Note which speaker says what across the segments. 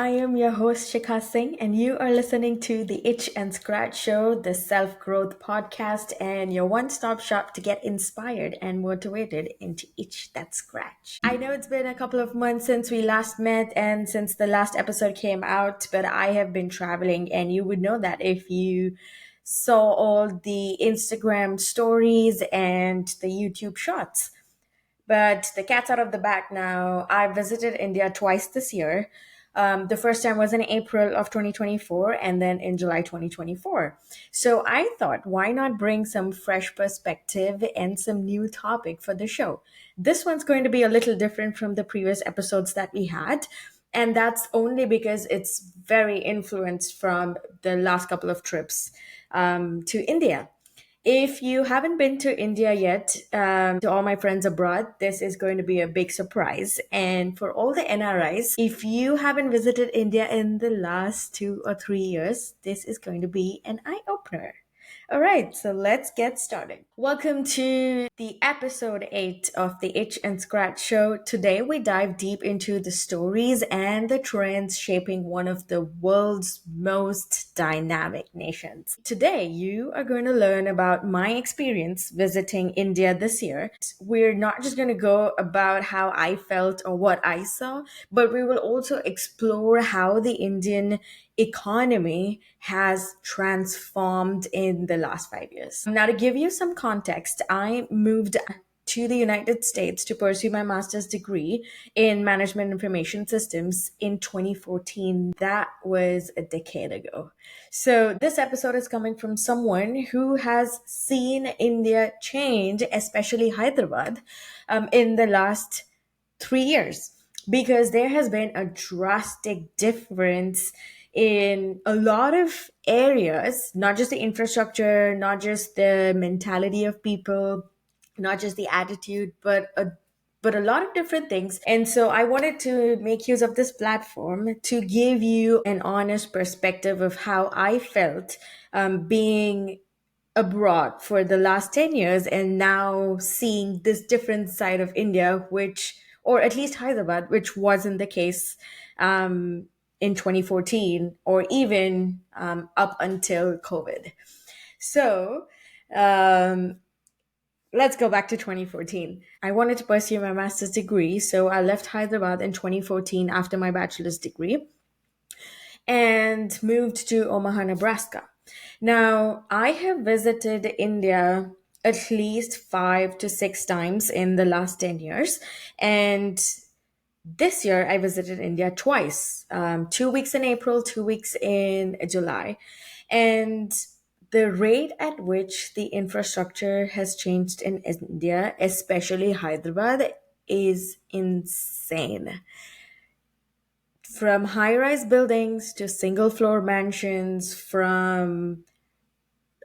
Speaker 1: I am your host Sheekha Singh, and you are listening to the Itch and Scratch Show, the self growth podcast, and your one stop shop to get inspired and motivated into itch that scratch. I know it's been a couple of months since we last met and since the last episode came out, but I have been traveling, and you would know that if you saw all the Instagram stories and the YouTube shots. But the cat's out of the bag now. I visited India twice this year. The first time was in April of 2024 and then in July 2024. So I thought, why not bring some fresh perspective and some new topic for the show? This one's going to be a little different from the previous episodes that we had. And that's only because it's very influenced from the last couple of trips to India. If you haven't been to India yet, to all my friends abroad, this is going to be a big surprise. And for all the NRIs, if you haven't visited India in the last 2 or 3 years, this is going to be an eye opener. All right, so let's get started. Welcome to the episode 8 of the Itch and Scratch Show. Today we dive deep into the stories and the trends shaping one of the world's most dynamic nations. Today you are going to learn about my experience visiting India this year. We're not just going to go about how I felt or what I saw, but we will also explore how the Indian economy has transformed in the last 5 years. Now, to give you some context, I moved to the United States to pursue my master's degree in management information systems in 2014. That was a decade ago. So this episode is coming from someone who has seen India change, especially Hyderabad, in the last 3 years, because there has been a drastic difference in a lot of areas, not just the infrastructure, not just the mentality of people, not just the attitude, but a lot of different things. And so I wanted to make use of this platform to give you an honest perspective of how I felt being abroad for the last 10 years and now seeing this different side of India, which, or at least Hyderabad, which wasn't the case in 2014 or even up until COVID. So, let's go back to 2014. I wanted to pursue my master's degree, so I left Hyderabad in 2014 after my bachelor's degree and moved to Omaha, Nebraska. Now, I have visited India at least 5 to 6 times in the last 10 years. And this year, I visited India twice, 2 weeks in April, 2 weeks in July. And the rate at which the infrastructure has changed in India, especially Hyderabad, is insane. From high rise buildings to single floor mansions, from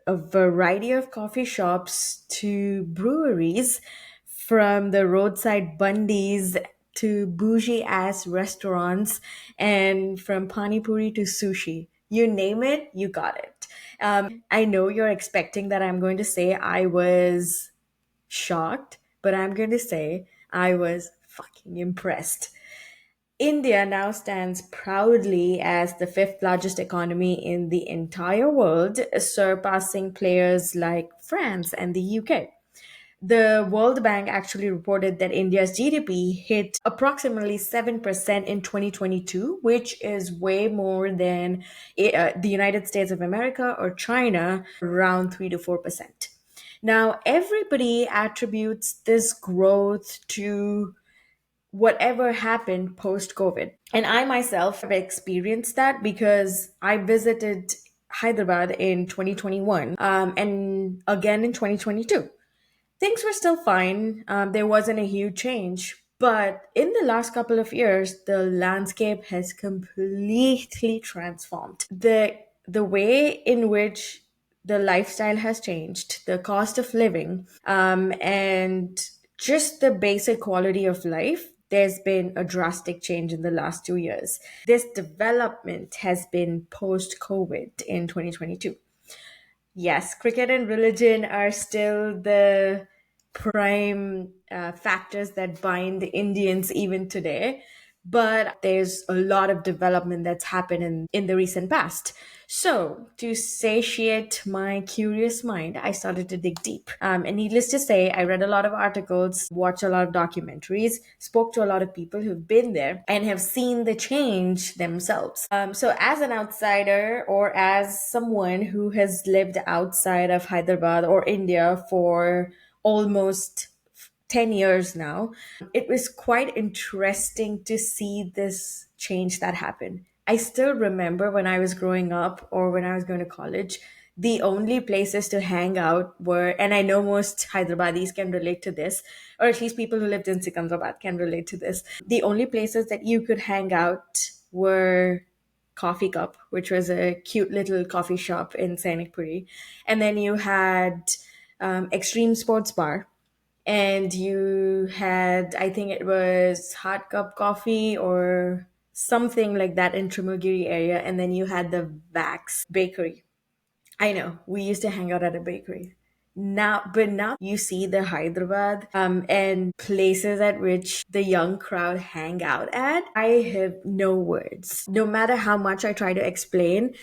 Speaker 1: a variety of coffee shops to breweries, from the roadside bundis to bougie ass restaurants, and from pani puri to sushi. You name it, you got it. I know you're expecting that I'm going to say I was shocked, but I'm going to say I was fucking impressed. India now stands proudly as the fifth largest economy in the entire world, surpassing players like France and the UK. The World Bank actually reported that India's GDP hit approximately 7% in 2022, which is way more than the United States of America or China, around 3 to 4%. Now, everybody attributes this growth to whatever happened post COVID. And I myself have experienced that because I visited Hyderabad in 2021 and again in 2022. Things were still fine. There wasn't a huge change. But in the last couple of years, the landscape has completely transformed. The way in which the lifestyle has changed, the cost of living, and just the basic quality of life, there's been a drastic change in the last 2 years. This development has been post COVID in 2022. Yes, cricket and religion are still the prime factors that bind the Indians even today. but there's a lot of development that's happened in the recent past. So, to satiate my curious mind, I started to dig deep. And needless to say, I read a lot of articles, watched a lot of documentaries, spoke to a lot of people who've been there and have seen the change themselves. So, as an outsider or as someone who has lived outside of Hyderabad or India for almost 10 years now, it was quite interesting to see this change that happened. I still remember when I was growing up or when I was going to college, the only places to hang out were, and I know most Hyderabadis can relate to this, or at least people who lived in Sikandrabad can relate to this. The only places that you could hang out were Coffee Cup, which was a cute little coffee shop in Sainikpuri. And then you had Extreme Sports Bar, and you had, I think it was Hot Cup Coffee or something like that in Trimugiri area, and then you had the Vax Bakery. I know we used to hang out at a bakery. Now you see the Hyderabad and places at which the young crowd hang out at. I have no words. No matter how much I try to explain,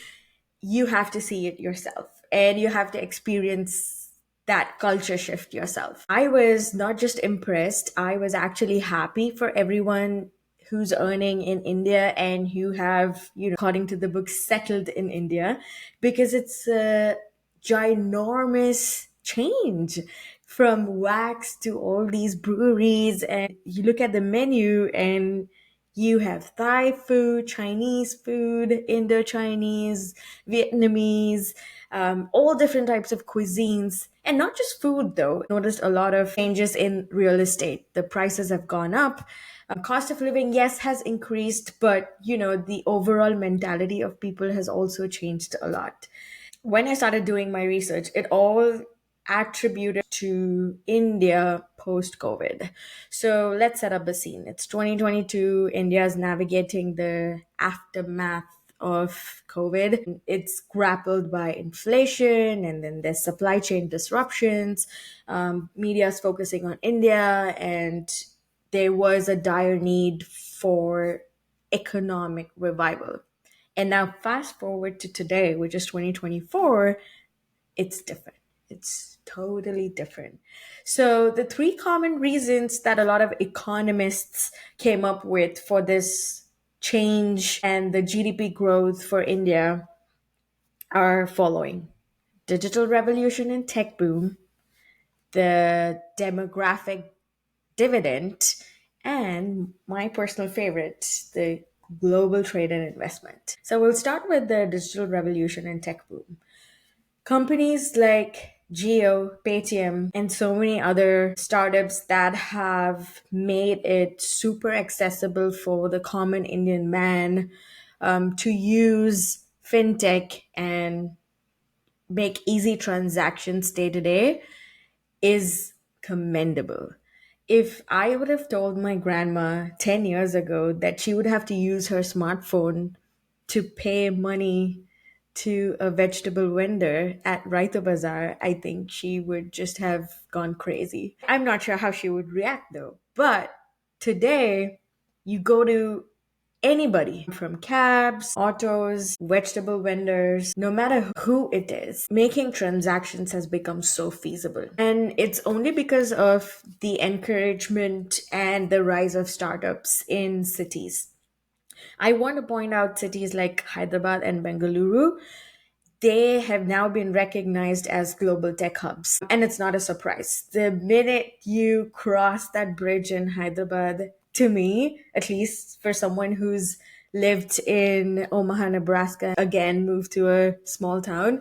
Speaker 1: you have to see it yourself and you have to experience that culture shift yourself. I was not just impressed, I was actually happy for everyone who's earning in India and who have, according to the book, settled in India, because it's a ginormous change from wax to all these breweries. And you look at the menu and you have Thai food, Chinese food, Indo-Chinese, Vietnamese, all different types of cuisines. And not just food, though. Noticed a lot of changes in real estate. The prices have gone up. Cost of living, yes, has increased, but the overall mentality of people has also changed a lot. When I started doing my research, it all attributed to India post COVID. So let's set up the scene. It's 2022. India is navigating the aftermath of COVID. It's grappled by inflation and then there's supply chain disruptions. Media is focusing on India, and there was a dire need for economic revival. And now, fast forward to today, which is 2024, it's different. It's totally different. So, the three common reasons that a lot of economists came up with for this change and the GDP growth for India are following: digital revolution and tech boom, the demographic dividend, and my personal favorite, the global trade and investment. So we'll start with the digital revolution and tech boom. Companies like Geo, Paytm, and so many other startups that have made it super accessible for the common Indian man to use fintech and make easy transactions day to day is commendable. If I would have told my grandma 10 years ago that she would have to use her smartphone to pay money to a vegetable vendor at Raito Bazaar, I think she would just have gone crazy. I'm not sure how she would react though. But today, you go to anybody from cabs, autos, vegetable vendors, no matter who it is, making transactions has become so feasible. And it's only because of the encouragement and the rise of startups in cities. I want to point out cities like Hyderabad and Bengaluru. They have now been recognized as global tech hubs. And it's not a surprise. The minute you cross that bridge in Hyderabad, to me, at least for someone who's lived in Omaha, Nebraska, again, moved to a small town,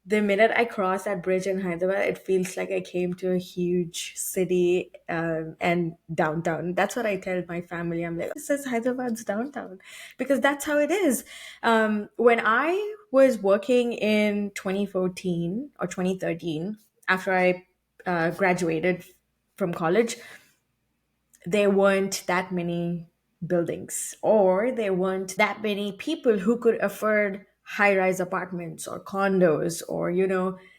Speaker 1: the minute I cross that bridge in Hyderabad, it feels like I came to a huge city and downtown. That's what I tell my family. I'm like, this is Hyderabad's downtown because that's how it is. When I was working in 2014 or 2013, after I graduated from college, there weren't that many buildings or there weren't that many people who could afford high rise apartments or condos or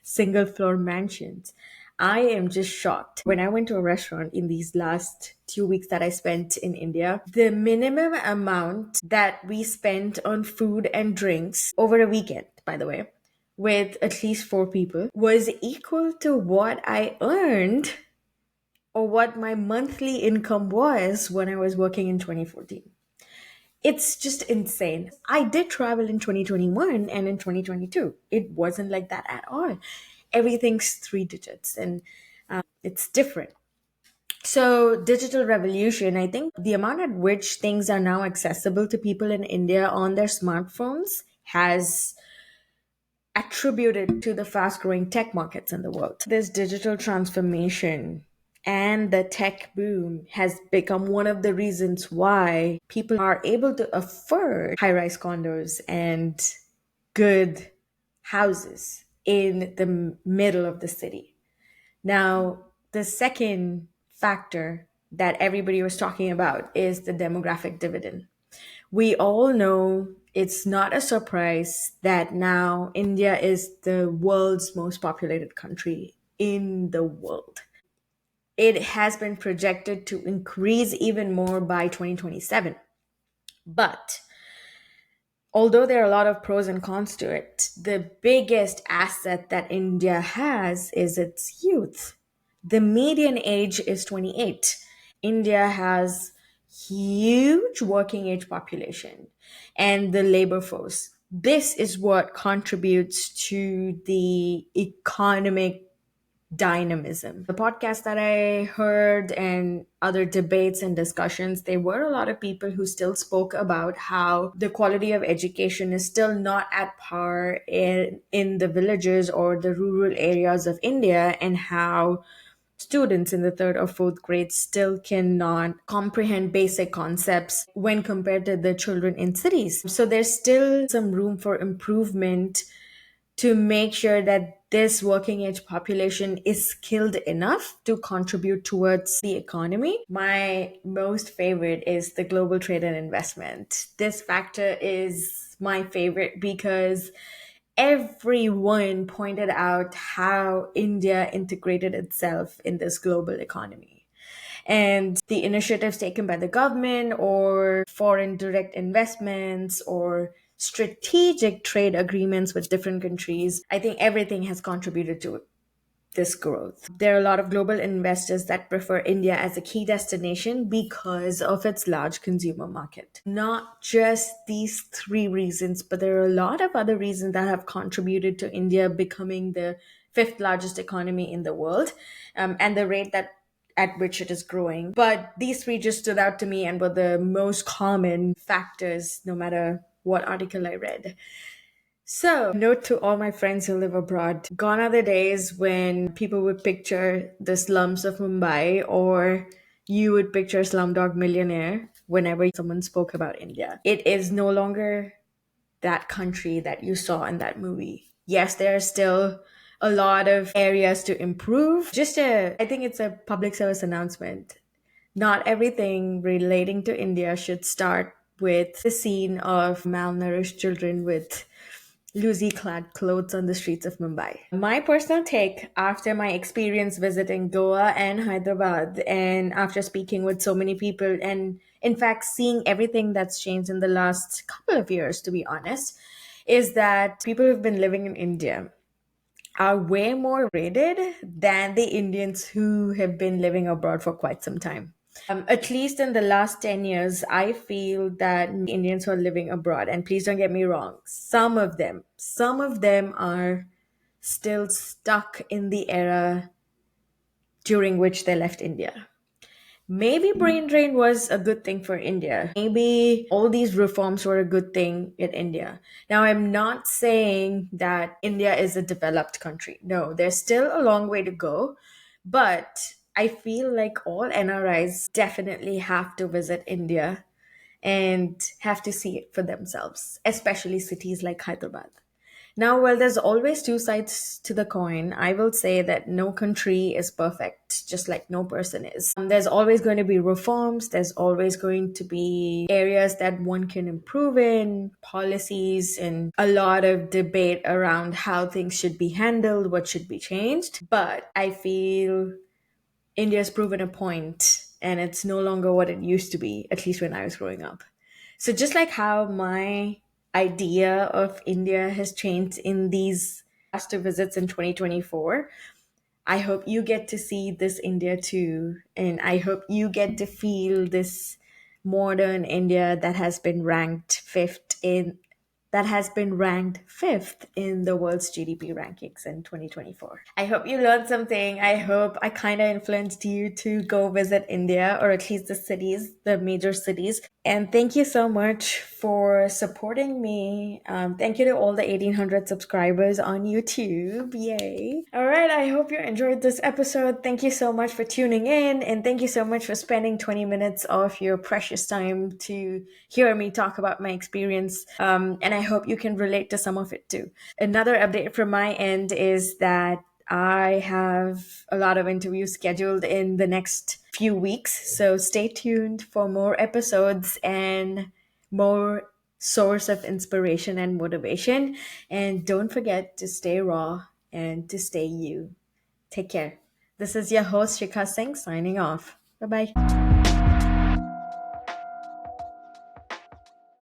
Speaker 1: single floor mansions. I am just shocked. When I went to a restaurant in these last 2 weeks that I spent in India, the minimum amount that we spent on food and drinks over a weekend, by the way, with at least four people, was equal to what I earned or what my monthly income was when I was working in 2014. It's just insane. I did travel in 2021 and in 2022. It wasn't like that at all. Everything's three digits and it's different. So, digital revolution, I think the amount at which things are now accessible to people in India on their smartphones has attributed to the fast growing tech markets in the world. This digital transformation and the tech boom has become one of the reasons why people are able to afford high rise condos and good houses in the middle of the city. Now, the second factor that everybody was talking about is the demographic dividend. We all know it's not a surprise that now India is the world's most populated country in the world. It has been projected to increase even more by 2027. But although there are a lot of pros and cons to it, the biggest asset that India has is its youth. The median age is 28. India has huge working age population and the labor force. This is what contributes to the economic dynamism. The podcast that I heard and other debates and discussions, there were a lot of people who still spoke about how the quality of education is still not at par in the villages or the rural areas of India, and how students in the third or fourth grade still cannot comprehend basic concepts when compared to the children in cities. So there's still some room for improvement to make sure that this working age population is skilled enough to contribute towards the economy. My most favorite is the global trade and investment. This factor is my favorite because everyone pointed out how India integrated itself in this global economy. And the initiatives taken by the government or foreign direct investments or strategic trade agreements with different countries, I think everything has contributed to this growth. There are a lot of global investors that prefer India as a key destination because of its large consumer market. Not just these three reasons, but there are a lot of other reasons that have contributed to India becoming the fifth largest economy in the world, and the rate that at which it is growing. But these three just stood out to me and were the most common factors, no matter what article I read. So, note to all my friends who live abroad, gone are the days when people would picture the slums of Mumbai, or you would picture Slumdog Millionaire whenever someone spoke about India. It is no longer that country that you saw in that movie. Yes, there are still a lot of areas to improve. I think it's a public service announcement. Not everything relating to India should start with the scene of malnourished children with loosely clad clothes on the streets of Mumbai. My personal take after my experience visiting Goa and Hyderabad, and after speaking with so many people, and in fact, seeing everything that's changed in the last couple of years, to be honest, is that people who've been living in India are way more rated than the Indians who have been living abroad for quite some time. At least in the last 10 years, I feel that Indians who are living abroad, and please don't get me wrong, some of them are still stuck in the era during which they left India. Maybe brain drain was a good thing for India. Maybe all these reforms were a good thing in India. Now, I'm not saying that India is a developed country. No, there's still a long way to go. But I feel like all NRIs definitely have to visit India and have to see it for themselves, especially cities like Hyderabad. Now, while there's always two sides to the coin, I will say that no country is perfect, just like no person is. There's always going to be reforms, there's always going to be areas that one can improve in, policies, and a lot of debate around how things should be handled, what should be changed. But I feel India's proven a point and it's no longer what it used to be, at least when I was growing up. So just like how my idea of India has changed in these last two visits in 2024, I hope you get to see this India too. And I hope you get to feel this modern India that has been ranked fifth in the world's GDP rankings in 2024. I hope you learned something. I hope I kind of influenced you to go visit India, or at least the cities, the major cities. And thank you so much for supporting me. Thank you to all the 1,800 subscribers on YouTube. Yay. All right. I hope you enjoyed this episode. Thank you so much for tuning in. And thank you so much for spending 20 minutes of your precious time to hear me talk about my experience. And I hope you can relate to some of it too. Another update from my end is that I have a lot of interviews scheduled in the next few weeks. So stay tuned for more episodes and more source of inspiration and motivation. And don't forget to stay raw and to stay you. Take care. This is your host, Sheekha Singh, signing off. Bye bye.